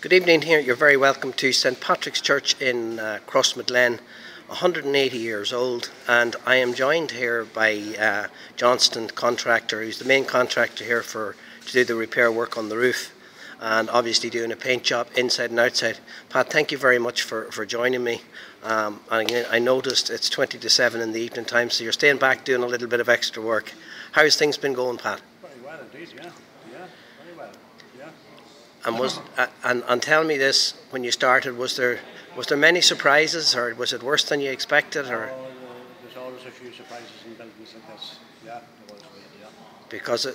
Good evening here. You're very welcome to St Patrick's Church in Crossmaglen, 180 years old, and I am joined here by Johnston Contractor, who's the main contractor here to do the repair work on the roof and obviously doing a paint job inside and outside. Pat, thank you very much for joining me. I noticed it's 20 to 7 in the evening time, so you're staying back doing a little bit of extra work. How's things been going, Pat? Very well indeed, yeah. Very well, And and tell me this: when you started, was there many surprises, or was it worse than you expected, or? There's always a few surprises in buildings like this. Yeah, there was, yeah.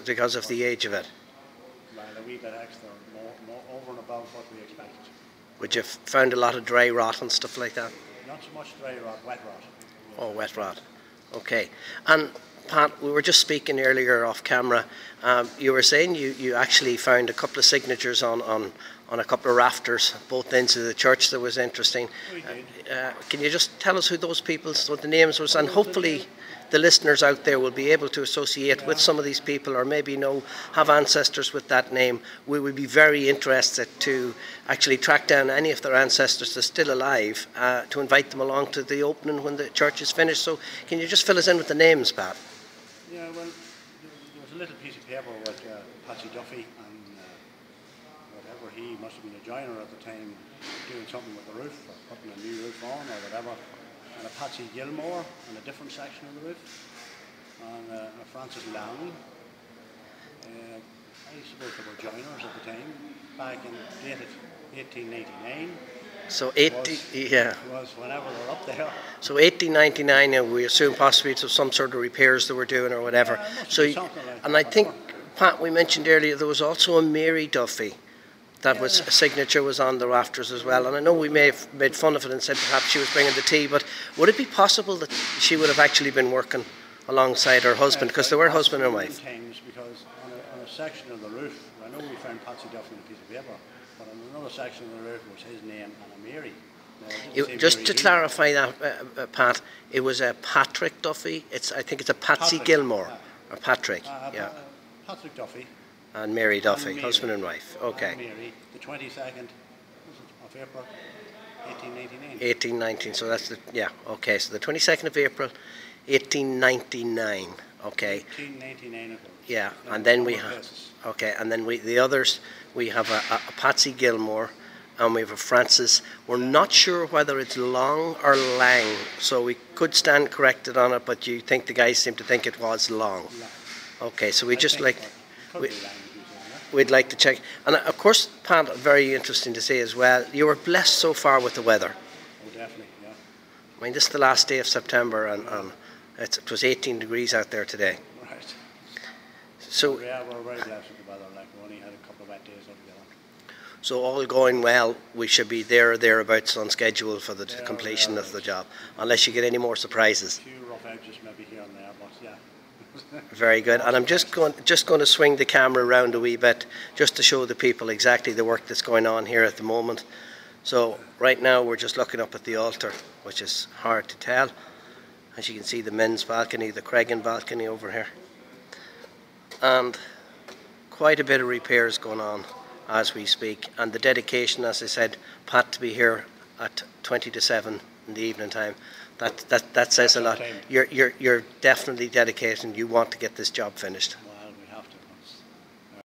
Because of the age of it. Well, a wee bit extra, more over and above what we expected. Would you found a lot of dry rot and stuff like that? Not so much dry rot, wet rot. Oh, wet rot. Okay. And Pat, we were just speaking earlier off camera. You were saying you actually found a couple of signatures on a couple of rafters, both ends of the church. That was interesting. We did. Can you just tell us who those people, what the names was, and hopefully the listeners out there will be able to associate with some of these people, or maybe have ancestors with that name. We would be very interested to actually track down any of their ancestors that's still alive, to invite them along to the opening when the church is finished. So can you just fill us in with the names, Pat? Yeah, well, there was a little piece of paper with Patsy Duffy and whatever, he must have been a joiner at the time, doing something with the roof, or putting a new roof on or whatever, and a Patsy Gilmore on a different section of the roof, and a Francis Lowney. I suppose they were joiners at the time, back in dated 1889. So was whenever they're up there. So 1899, and we assume possibly to some sort of repairs they were doing or whatever. I think, Pat, we mentioned earlier there was also a Mary Duffy. That was a signature was on the rafters as well. And I know we may have made fun of it and said perhaps she was bringing the tea, but would it be possible that she would have actually been working alongside her husband, because they were husband and wife? Because on a section of the roof, I know we found Patsy Duffy on a piece of paper, but on another section of the roof was his name and a Mary. Just Mary to clarify that, Pat, it was a Patrick Duffy. I think it's a Patsy Gilmore, or Patrick, yeah. Patrick Duffy. And Mary Duffy, husband and wife. Okay. And Mary, the 22nd of April, 1899. 1819. So that's okay. So the 22nd of April, 1899. Okay. 1899. Yeah, and then we have the others. We have a Patsy Gilmore, and we have a Francis. We're not sure whether it's Long or Lang, so we could stand corrected on it. But you think the guys seem to think it was Long. Okay, so we'd like to check. And of course, Pat, very interesting to say as well, you were blessed so far with the weather. Oh, definitely, yeah. I mean, this is the last day of September, and it was 18 degrees out there today. Right. So yeah, we're very blessed with the weather. Like, we only had a couple of wet days altogether. So all going well, we should be there or thereabouts on schedule for the completion of the job, unless you get any more surprises. A few rough edges maybe here and there, but yeah. Very good. And I'm just going to swing the camera around a wee bit just to show the people exactly the work that's going on here at the moment. So right now we're just looking up at the altar, which is hard to tell. As you can see, the men's balcony, the Cregan balcony over here. And quite a bit of repairs going on as we speak. And the dedication, as I said, Pat, to be here at 20 to 7 in the evening time. That says a lot. You're definitely dedicated, and you want to get this job finished.